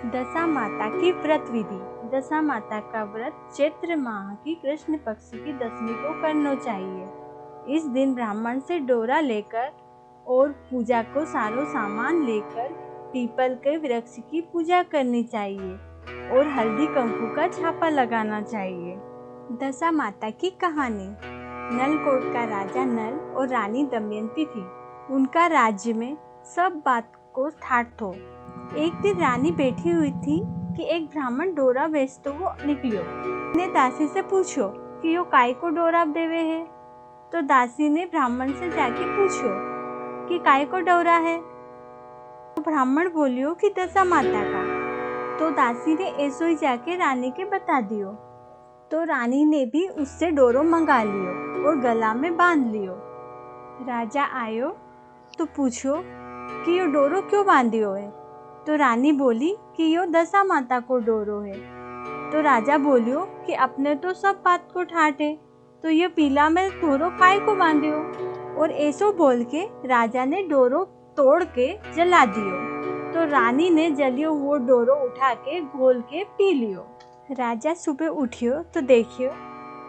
दशा माता की व्रत विधि। दशा माता का व्रत चैत्र माह की कृष्ण पक्ष की दशमी को करना चाहिए। इस दिन ब्राह्मण से डोरा लेकर और पूजा को सारो सामान लेकर पीपल के वृक्ष की पूजा करनी चाहिए और हल्दी कुंकू का छापा लगाना चाहिए। दशा माता की कहानी। नलकोट का राजा नल और रानी दमयंती थी। उनका राज्य में सब बात को ठाठ थो। एक दिन रानी बैठी हुई थी कि एक ब्राह्मण डोरा बेचतो हुआ निकलियो। ने दासी से पूछो कि यो काय को डोरा देवे है। तो दासी ने ब्राह्मण से जाके पूछो कि काय को डोरा है। तो ब्राह्मण बोलियो कि दशा माता का। तो दासी ने ऐसो ही जाके रानी के बता दियो। तो रानी ने भी उससे डोरो मंगा लियो और गला में बांध लियो। राजा आयो तो पूछो कि यो डोरो क्यों बांधियो है। तो रानी बोली कि यो दशा माता को डोरो है। तो राजा बोलियो कि अपने तो सब बात को ठाटे, तो ये पीला में डोरो काय को बांधियो। और ऐसो बोल के राजा ने डोरो तोड़ के जला दियो। तो रानी ने जलियो वो डोरो उठा के घोल के पी लियो। राजा सुबह उठियो तो देखियो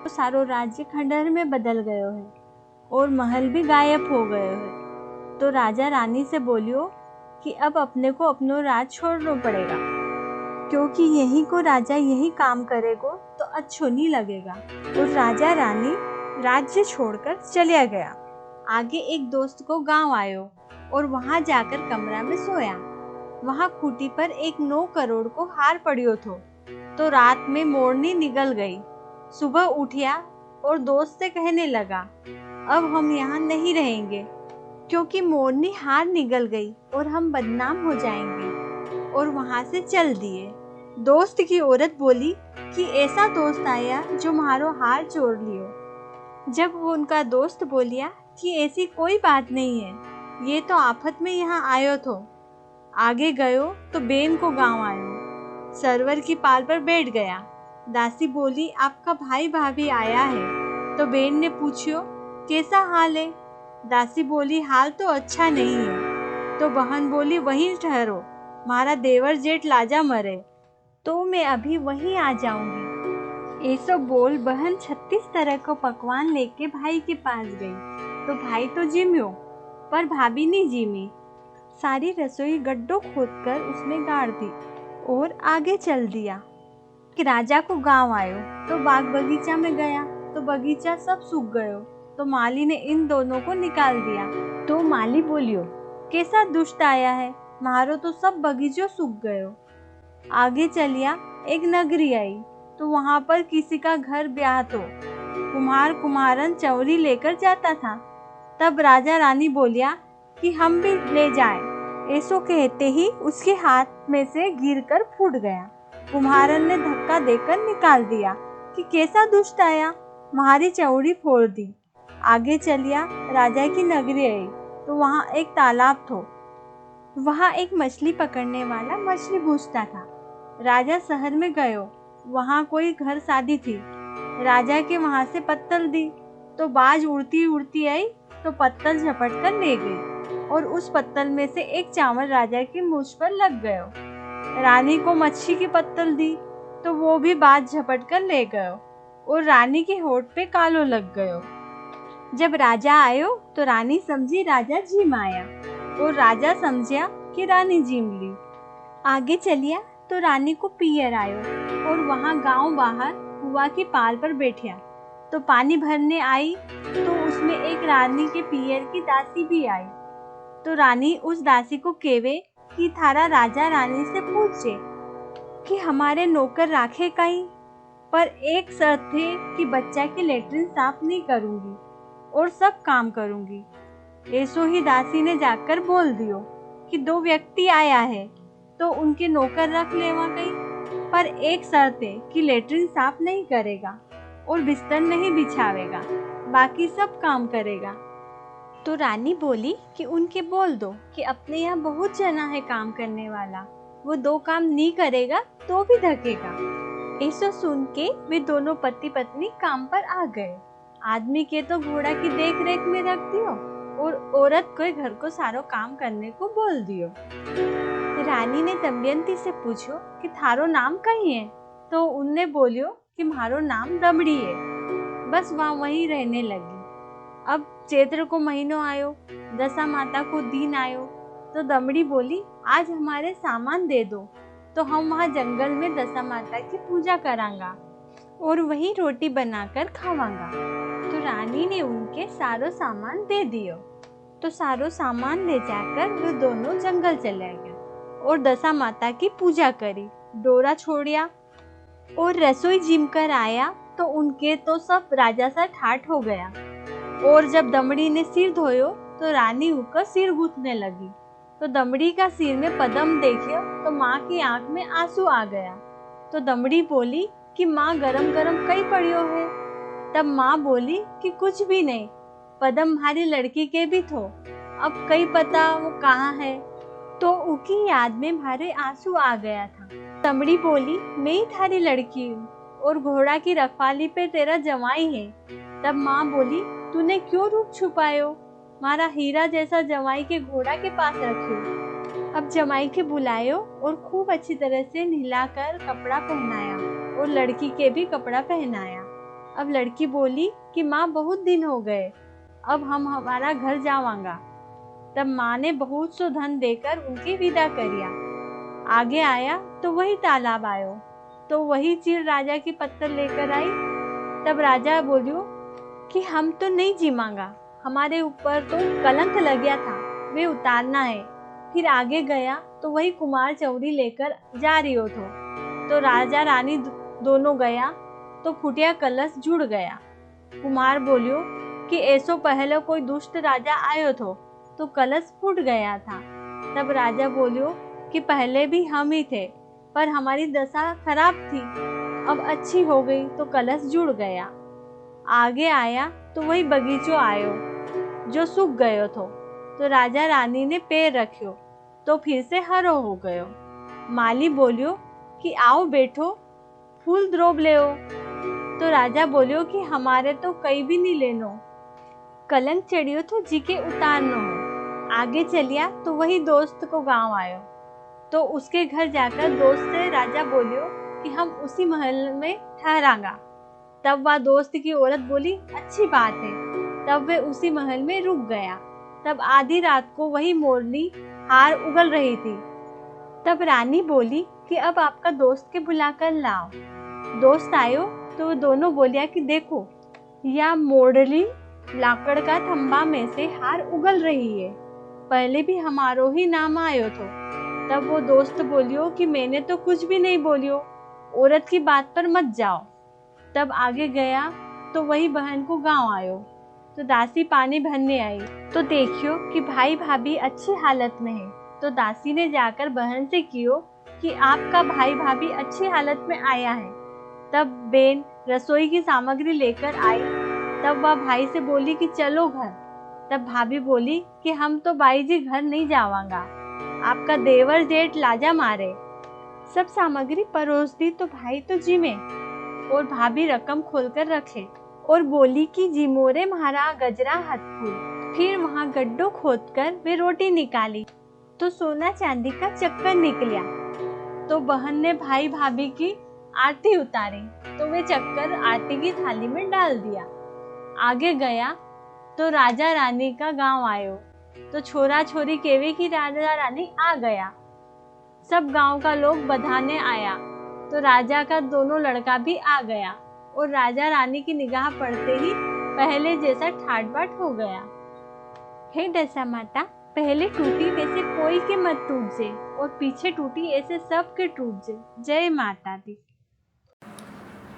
तो सारो राज्य खंडहर में बदल गयो है और महल भी गायब हो गयो है। तो राजा रानी से बोलियो कि अब अपने को अपनो राज छोड़ना पड़ेगा, क्योंकि यही को राजा यही काम करेगो तो अच्छो नहीं लगेगा। और राजा रानी राज्य छोड़कर चलिया गया। आगे एक दोस्त को गांव आयो और वहां जाकर कमरा में सोया। वहां खूटी पर एक 9 करोड़ को हार पड़ियो थो। तो रात में मोरनी निकल गई। सुबह उठिया और दोस्त से कहने लगा, अब हम यहाँ नहीं रहेंगे, क्योंकि मोरनी हार निकल गई और हम बदनाम हो जाएंगे। और वहां से चल दिए। दोस्त की औरत बोली कि ऐसा दोस्त आया जो मारो हार चोर लियो। जब वो उनका दोस्त बोलिया कि ऐसी कोई बात नहीं है, ये तो आफत में यहाँ आयो थो। आगे गयो तो बेन को गांव आयो। सरवर की पाल पर बैठ गया। दासी बोली, आपका भाई भाभी आया है। तो बेन ने पूछियो, कैसा हाल है। दासी बोली, हाल तो अच्छा नहीं है। तो बहन बोली, वहीं ठहरो, मारा देवर जेठ लाजा मरे तो मैं अभी वहीं आ जाऊंगी। ऐसो बोल बहन 36 तरह को पकवान लेके भाई के पास गई। तो भाई तो जिम्यो पर भाभी नहीं जिमी। सारी रसोई गड्ढों खोदकर उसमें गाड़ दी और आगे चल दिया। कि राजा को गांव आयो तो बाग बगीचा में गया तो बगीचा सब सूख गयो। तो माली ने इन दोनों को निकाल दिया। तो माली बोलियो, कैसा दुष्ट आया है, मारो तो सब बगीचो सूख गयो। आगे चलिया एक नगरी आई तो वहां पर किसी का घर ब्याह तो कुम्हार कुम्हारन चौरी लेकर जाता था। तब राजा रानी बोलिया कि हम भी ले जाएं। ऐसो कहते ही उसके हाथ में से गिरकर फूट गया। कुम्हारन ने धक्का देकर निकाल दिया कि कैसा दुष्ट आया, तुम्हारी चौड़ी फोड़ दी। आगे चलिया राजा की नगरी आई तो वहाँ एक तालाब थो। वहाँ एक मछली पकड़ने वाला मछली पूछता था। राजा शहर में गयो, वहाँ कोई घर शादी थी। राजा के वहाँ से पत्तल दी तो बाज उड़ती उड़ती आई तो पत्तल झपट कर ले गई और उस पत्तल में से एक चावल राजा की मूछ पर लग गयो। रानी को मच्छी की पत्तल दी तो वो भी बाज झपट कर ले गयो और रानी के होठ पे कालो लग गयो। जब राजा आयो तो रानी समझी राजा जिम आया और राजा समझिया कि रानी जिम ली। आगे चलिया तो रानी को पियर आयो और वहाँ गांव बाहर कुआ की पाल पर बैठिया। तो पानी भरने आई तो उसमें एक रानी के पियर की दासी भी आई। तो रानी उस दासी को केवे कि थारा राजा रानी से पूछे कि हमारे नौकर राखे कहीं, पर एक शर्त है कि बच्चा की लेटरिन साफ नहीं करूंगी और सब काम करूंगी। ऐसो ही दासी ने जाकर बोल दियो कि 2 व्यक्ति आया है तो उनके नौकर रख लेवा कहीं, पर एक शर्त है कि लेटरिन साफ नहीं करेगा और बिस्तर नहीं बिछावेगा, बाकी सब काम करेगा। तो रानी बोली कि उनके बोल दो कि अपने यहाँ बहुत जना है काम करने वाला, वो 2 काम नहीं करेगा तो भी धकेगा। ऐसा सुन के वे दोनों पति पत्नी काम पर आ गए। आदमी के तो घोड़ा की देख रेख में रख दियो और औरत को घर को सारो काम करने को बोल दियो। रानी ने दमयंती से पूछो कि थारो नाम कहीं है, तो उनने बोलियो कि मारो नाम दमड़ी है। बस वहीं रहने लगी। अब चैत्र को महीनों आयो, दशा माता को दिन आयो, तो दमड़ी बोली आज हमारे सामान दे दो, तो हम वहाँ जंगल में दशा माता की पूजा करांगा और वही रोटी बनाकर खावांगा। तो रानी ने उनके सारो सामान दे दियो। तो सारो सामान ले जाकर वे दोनों जंगल चले गए और दशा माता की पूजा करी, डोरा छोड़िया और रसोई जिम कर आया। तो उनके तो सब राजा सा ठाठ हो गया। और जब दमड़ी ने सिर धोयो तो रानी उनका सिर गूंथने लगी। तो दमड़ी का सिर में पदम देखियो तो माँ की आंख में आंसू आ गया। तो दमड़ी बोली कि माँ गरम गरम कई पड़ियो है। तब माँ बोली कि कुछ भी नहीं, पदम हमारी लड़की के भी थो, अब कई पता वो कहाँ है। तो उनकी याद में मारे आंसू आ गया था। दमड़ी बोली मैं ही थारी लड़की हूँ और घोड़ा की रखवाली पे तेरा जवाई है। तब माँ बोली तूने क्यों रूप छुपायो, मारा हीरा जैसा जवाई के घोड़ा के पास रखियो। अब जमाई के बुलायो और खूब अच्छी तरह से नहलाकर कपड़ा पहनाया और लड़की के भी कपड़ा पहनाया। अब लड़की बोली कि माँ बहुत दिन हो गए, अब हम हमारा घर जावांगा। तब माँ ने बहुत सो धन देकर उनकी विदा करिया। आगे आया तो वही तालाब आयो, तो वही चील राजा की पत्थर लेकर आई। तब राजा बोलियो कि हम तो नहीं जीवांगा, हमारे ऊपर तो कलंक लग गया था, वे उतारना है। फिर आगे गया तो वही कुमार चौरी लेकर जा रही हो तो राजा रानी दोनों गया तो फुटिया कलश जुड़ गया। कुमार बोलियो कि ऐसो पहले कोई दुष्ट राजा आयो तो कलश फूट गया था। तब राजा बोलियो कि पहले भी हम ही थे, पर हमारी दशा खराब थी, अब अच्छी हो गई तो कलश जुड़ गया। आगे आया तो वही बगीचो आयो जो सूख गयो तो राजा रानी ने पैर रखियो तो फिर से हरो हो गयो। माली बोलियो कि आओ बैठो, फूल द्रोब ले। तो राजा बोलियो कि हमारे तो कई भी नहीं लेनो, कलंक चढ़ियो तो जी के उतारनो हो। आगे चलिया तो वही दोस्त को गांव आयो, तो उसके घर जाकर दोस्त से राजा बोलियो कि हम उसी महल में ठहरांगा। तब वह दोस्त की औरत बोली अच्छी बात है। तब वे उसी महल में रुक गया। तब आधी रात को वही मोरनी हार उगल रही थी। तब रानी बोली कि अब आपका दोस्त के बुलाकर लाओ। दोस्त आयो तो दोनों बोलिया कि देखो या मोरली लाकड़ का थंबा में से हार उगल रही है, पहले भी हमारो ही नाम आयो तो। तब वो दोस्त बोलियो कि मैंने तो कुछ भी नहीं बोलियो, औरत की बात पर मत जाओ। तब आगे गया तो वही बहन को गांव आयो, तो दासी पानी भरने आई तो देखियो कि भाई भाभी अच्छी हालत में है। तो दासी ने जाकर बहन से कियो कि आपका भाई भाभी अच्छी हालत में आया है। तब बेन रसोई की सामग्री लेकर आई। तब वह भाई से बोली कि चलो घर। तब भाभी बोली कि हम तो बाई जी घर नहीं जावांगा, आपका देवर जेठ लाजा मारे। सब सामग्री परोस दी तो भाई तो जिमे और भाभी रकम खोलकर रखे और बोली कि जिमोरे म्हारा गजरा हथफूल। फिर वहाँ गड्ढो खोदकर वे रोटी निकाली तो सोना चांदी का चक्कर निकलिया। तो बहन ने भाई भाभी की आरती उतारी तो वे चक्कर आरती की थाली में डाल दिया। आगे गया तो राजा रानी का गांव आयो, तो छोरा छोरी केवे की राजा रानी आ गया। सब गांव का लोग बधाने आया तो राजा का दोनों लड़का भी आ गया और राजा रानी की निगाह पड़ते ही पहले जैसा ठाट बाट हो गया। हे दशा माता, पहले टूटी वैसे कोई के मत टूट जे और पीछे टूटी ऐसे सब के टूट जे। जय माता दी।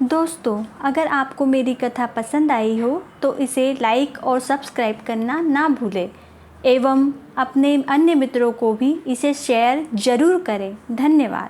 दोस्तों, अगर आपको मेरी कथा पसंद आई हो तो इसे लाइक और सब्सक्राइब करना ना भूलें एवं अपने अन्य मित्रों को भी इसे शेयर ज़रूर करें। धन्यवाद।